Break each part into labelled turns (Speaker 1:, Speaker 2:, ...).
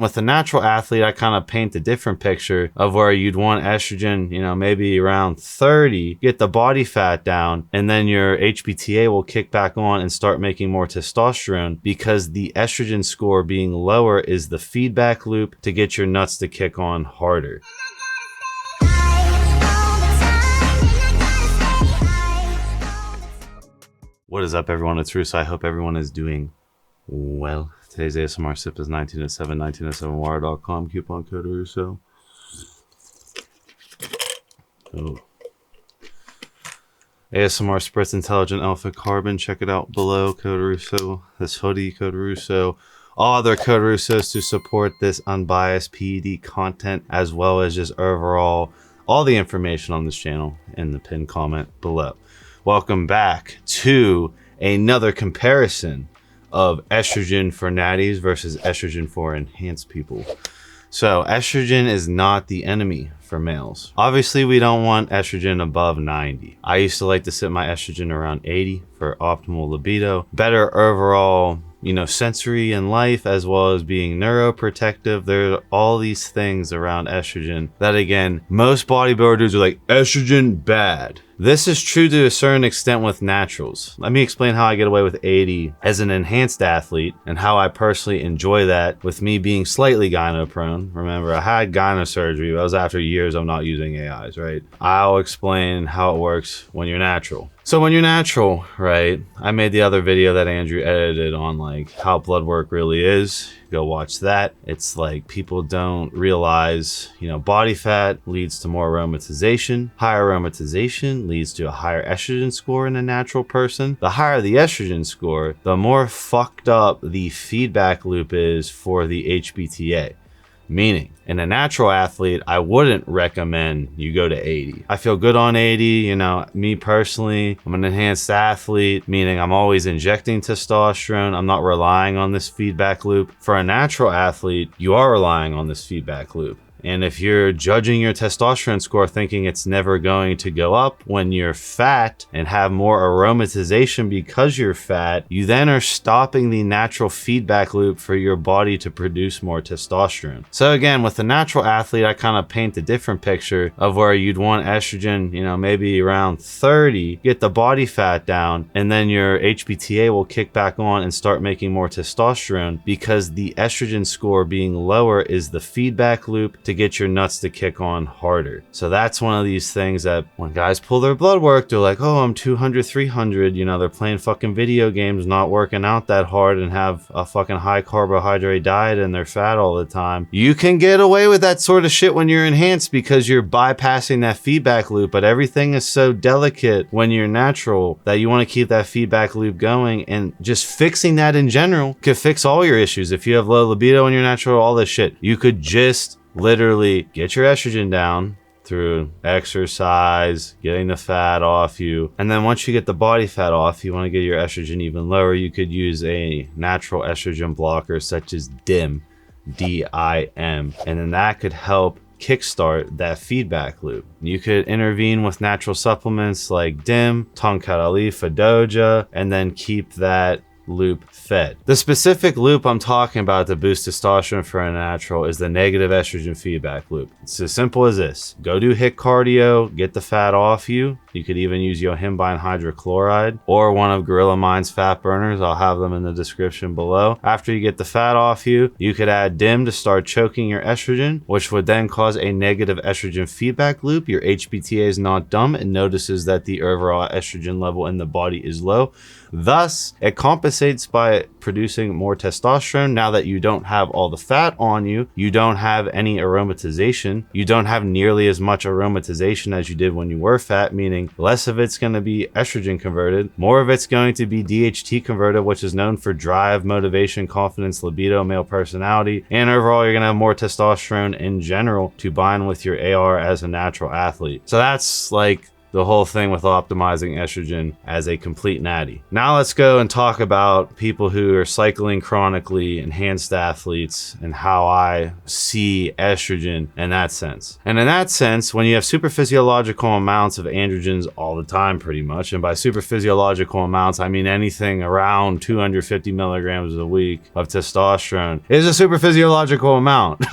Speaker 1: With a natural athlete, I kind of paint a different picture of where you'd want estrogen, you know, maybe around 30, get the body fat down, and then your HPTA will kick back on and start making more testosterone, because the estrogen score being lower is the feedback loop to get your nuts to kick on harder. What is up, everyone? It's Russo. I hope everyone is doing well. Today's ASMR sip is 1907, 1907wire.com, coupon code Russo. Oh. ASMR Spritz Intelligent Alpha Carbon. Check it out below, code Russo. This hoodie, code Russo. All other code Russos to support this unbiased PED content, as well as just overall all the information on this channel in the pinned comment below. Welcome back to another comparison of estrogen for natties versus estrogen for enhanced people. So estrogen is not the enemy for males. Obviously, we don't want estrogen above 90. I used to like to set my estrogen around 80 for optimal libido, better overall, you know, sensory in life, as well as being neuroprotective. There are all these things around estrogen that, again, most bodybuilders are like, estrogen bad. This is true to a certain extent with naturals. Let me explain how I get away with 80 as an enhanced athlete and how I personally enjoy that with me being slightly gyno prone. Remember, I had gyno surgery. That was after years of not using AIs, right? I'll explain how it works when you're natural. So when you're natural, right, I made the other video that Andrew edited on like how blood work really is. Go watch that. It's like people don't realize, you know, body fat leads to more aromatization. Higher aromatization leads to a higher estrogen score in a natural person. The higher the estrogen score, the more fucked up the feedback loop is for the HPTA. Meaning, in a natural athlete, I wouldn't recommend you go to 80. I feel good on 80, you know, me personally, I'm an enhanced athlete, meaning I'm always injecting testosterone. I'm not relying on this feedback loop. For a natural athlete, you are relying on this feedback loop. And if you're judging your testosterone score thinking it's never going to go up when you're fat and have more aromatization because you're fat, you then are stopping the natural feedback loop for your body to produce more testosterone. So again, with a natural athlete, I kind of paint a different picture of where you'd want estrogen, you know, maybe around 30, get the body fat down, and then your HPTA will kick back on and start making more testosterone, because the estrogen score being lower is the feedback loop to get your nuts to kick on harder. So that's one of these things that when guys pull their blood work, they're like, oh, I'm 200, 300, you know, they're playing fucking video games, not working out that hard, and have a fucking high carbohydrate diet and they're fat all the time. You can get away with that sort of shit when you're enhanced because you're bypassing that feedback loop, but everything is so delicate when you're natural that you want to keep that feedback loop going, and just fixing that in general could fix all your issues. If you have low libido and you're natural, all this shit, you could just literally get your estrogen down through exercise, getting the fat off you. And then once you get the body fat off, you want to get your estrogen even lower, you could use a natural estrogen blocker such as DIM, D-I-M. And then that could help kickstart that feedback loop. You could intervene with natural supplements like DIM, Tongkat Ali, Fadoja, and then keep that loop fed. The specific loop I'm talking about to boost testosterone for a natural is the negative estrogen feedback loop. It's as simple as this. Go do HIIT cardio, get the fat off you. You could even use yohimbine hydrochloride or one of Gorilla Mind's fat burners. I'll have them in the description below. After you get the fat off you, you could add DIM to start choking your estrogen, which would then cause a negative estrogen feedback loop. Your HPTA is not dumb. It notices that the overall estrogen level in the body is low. Thus, it compensates by producing more testosterone. Now that you don't have all the fat on you, you don't have any aromatization. You don't have nearly as much aromatization as you did when you were fat, meaning less of it's going to be estrogen converted. More of it's going to be DHT converted, which is known for drive, motivation, confidence, libido, male personality. And overall, you're going to have more testosterone in general to bind with your AR as a natural athlete. So that's like the whole thing with optimizing estrogen as a complete natty. Now let's go and talk about people who are cycling chronically, enhanced athletes, and how I see estrogen in that sense. And in that sense, when you have super physiological amounts of androgens all the time pretty much, and by super physiological amounts I mean anything around 250 milligrams a week of testosterone is a super physiological amount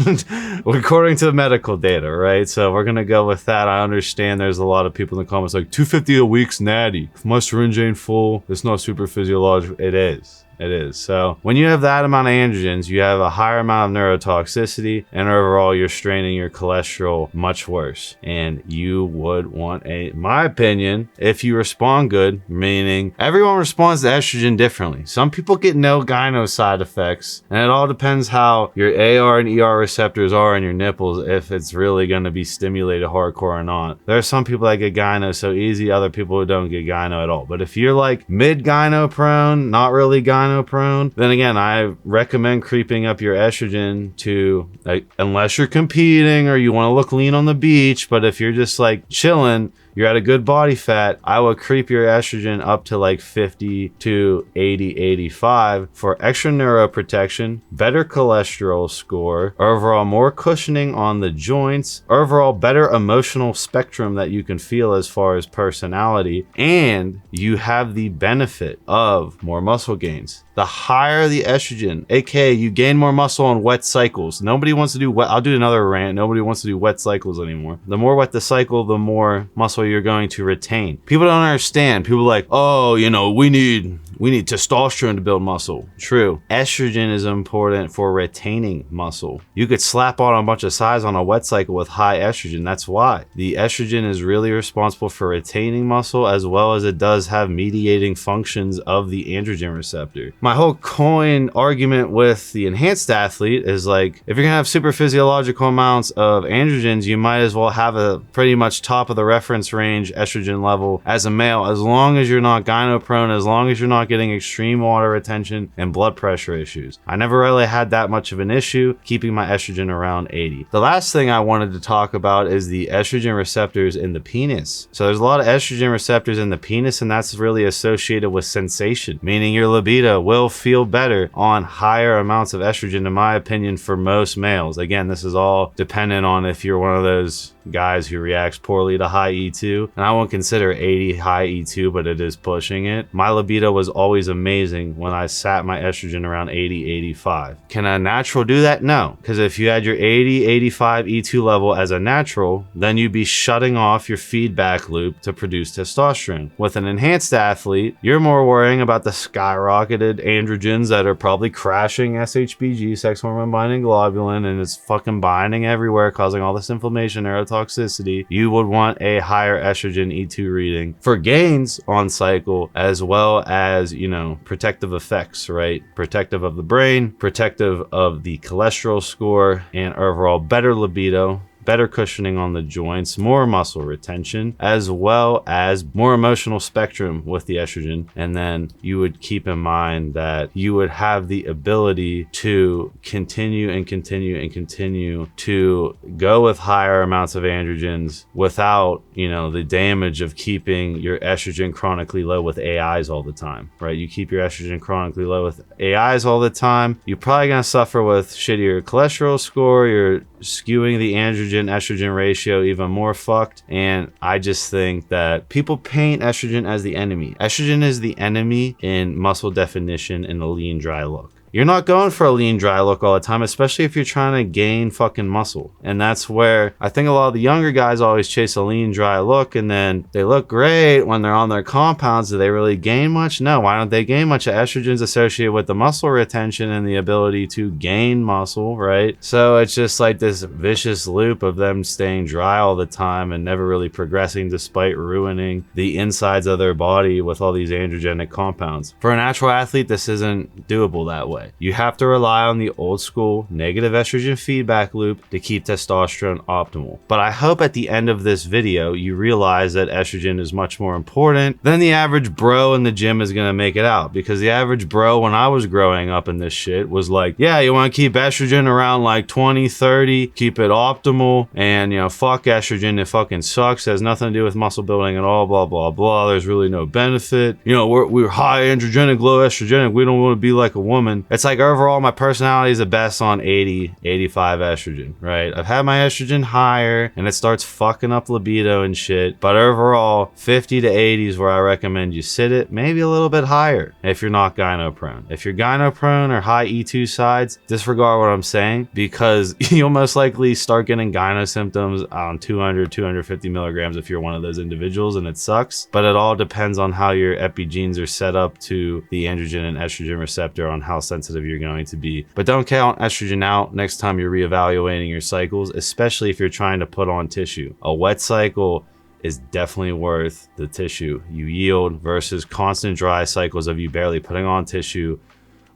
Speaker 1: according to the medical data, right? So we're gonna go with that. I understand there's a lot of people in the comments like 250 a week's natty. If my syringe ain't full, it's not super physiological. It is. It is. So when you have that amount of androgens, you have a higher amount of neurotoxicity, and overall you're straining your cholesterol much worse. And you would want in my opinion, if you respond good, meaning everyone responds to estrogen differently. Some people get no gyno side effects, and it all depends how your AR and ER receptors are in your nipples, if it's really going to be stimulated hardcore or not. There are some people that get gyno so easy, other people who don't get gyno at all. But if you're like mid gyno prone, not really gyno prone, then again, I recommend creeping up your estrogen to, like, unless you're competing or you want to look lean on the beach, but if you're just like chilling, you're at a good body fat, I would creep your estrogen up to like 50 to 80, 85 for extra neuroprotection, better cholesterol score, overall more cushioning on the joints, overall better emotional spectrum that you can feel as far as personality, and you have the benefit of more muscle gains. The higher the estrogen, aka you gain more muscle on wet cycles. Nobody wants to do wet, I'll do another rant, nobody wants to do wet cycles anymore. The more wet the cycle, the more muscle you're going to retain. People don't understand. People are like, oh, you know, we need testosterone to build muscle. True. Estrogen is important for retaining muscle. You could slap on a bunch of size on a wet cycle with high estrogen. That's why. The estrogen is really responsible for retaining muscle, as well as it does have mediating functions of the androgen receptor. My whole coin argument with the enhanced athlete is like, if you're gonna have super physiological amounts of androgens, you might as well have a pretty much top of the reference range estrogen level as a male, as long as you're not gyno prone, as long as you're not getting extreme water retention and blood pressure issues. I never really had that much of an issue keeping my estrogen around 80. The last thing I wanted to talk about is the estrogen receptors in the penis. So there's a lot of estrogen receptors in the penis, and that's really associated with sensation, meaning your libido will feel better on higher amounts of estrogen, in my opinion, for most males. Again, this is all dependent on if you're one of those guys who reacts poorly to high E2, and I won't consider 80 high E2, but it is pushing it. My libido was always amazing when I sat my estrogen around 80, 85. Can a natural do that? No, because if you had your 80, 85 E2 level as a natural, then you'd be shutting off your feedback loop to produce testosterone. With an enhanced athlete, you're more worrying about the skyrocketed androgens that are probably crashing SHBG, sex hormone binding globulin, and it's fucking binding everywhere, causing all this inflammation, neurotoxicity. You would want a higher estrogen E2 reading for gains on cycle, as well as, you know, protective effects, right? Protective of the brain, protective of the cholesterol score, and overall better libido, better cushioning on the joints, more muscle retention, as well as more emotional spectrum with the estrogen. And then you would keep in mind that you would have the ability to continue and continue and continue to go with higher amounts of androgens without, you know, the damage of keeping your estrogen chronically low with AIs all the time, right? You keep your estrogen chronically low with AIs all the time, you're probably going to suffer with shittier cholesterol score, you're skewing the androgen estrogen ratio even more fucked. And I just think that people paint estrogen as the enemy. Estrogen is the enemy in muscle definition and a lean, dry look. You're not going for a lean, dry look all the time, especially if you're trying to gain fucking muscle. And that's where I think a lot of the younger guys always chase a lean, dry look, and then they look great when they're on their compounds. Do they really gain much? No. Why don't they gain much? Estrogen's associated with the muscle retention and the ability to gain muscle, right? So it's just like this vicious loop of them staying dry all the time and never really progressing, despite ruining the insides of their body with all these androgenic compounds. For a natural athlete, this isn't doable that way. play. You have to rely on the old school negative estrogen feedback loop to keep testosterone optimal. But I hope at the end of this video, you realize that estrogen is much more important than the average bro in the gym is gonna make it out. Because the average bro when I was growing up in this shit was like, yeah, you wanna keep estrogen around like 20, 30, keep it optimal, and you know, fuck estrogen, it fucking sucks, it has nothing to do with muscle building at all, blah, blah, blah, there's really no benefit. You know, we're high androgenic, low estrogenic, we don't wanna be like a woman. It's like overall my personality is the best on 80, 85 estrogen, right? I've had my estrogen higher and it starts fucking up libido and shit, but overall 50 to 80 is where I recommend you sit it, maybe a little bit higher if you're not gyno prone. If you're gyno prone or high E2 sides, disregard what I'm saying, because you'll most likely start getting gyno symptoms on 200, 250 milligrams if you're one of those individuals, and it sucks. But it all depends on how your epigenes are set up to the androgen and estrogen receptor on how sensitive you're going to be. But don't count estrogen out next time you're reevaluating your cycles, especially if you're trying to put on tissue. A wet cycle is definitely worth the tissue you yield versus constant dry cycles of you barely putting on tissue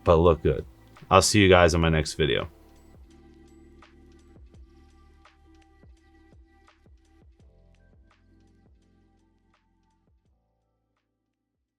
Speaker 1: but look good. I'll see you guys in my next video.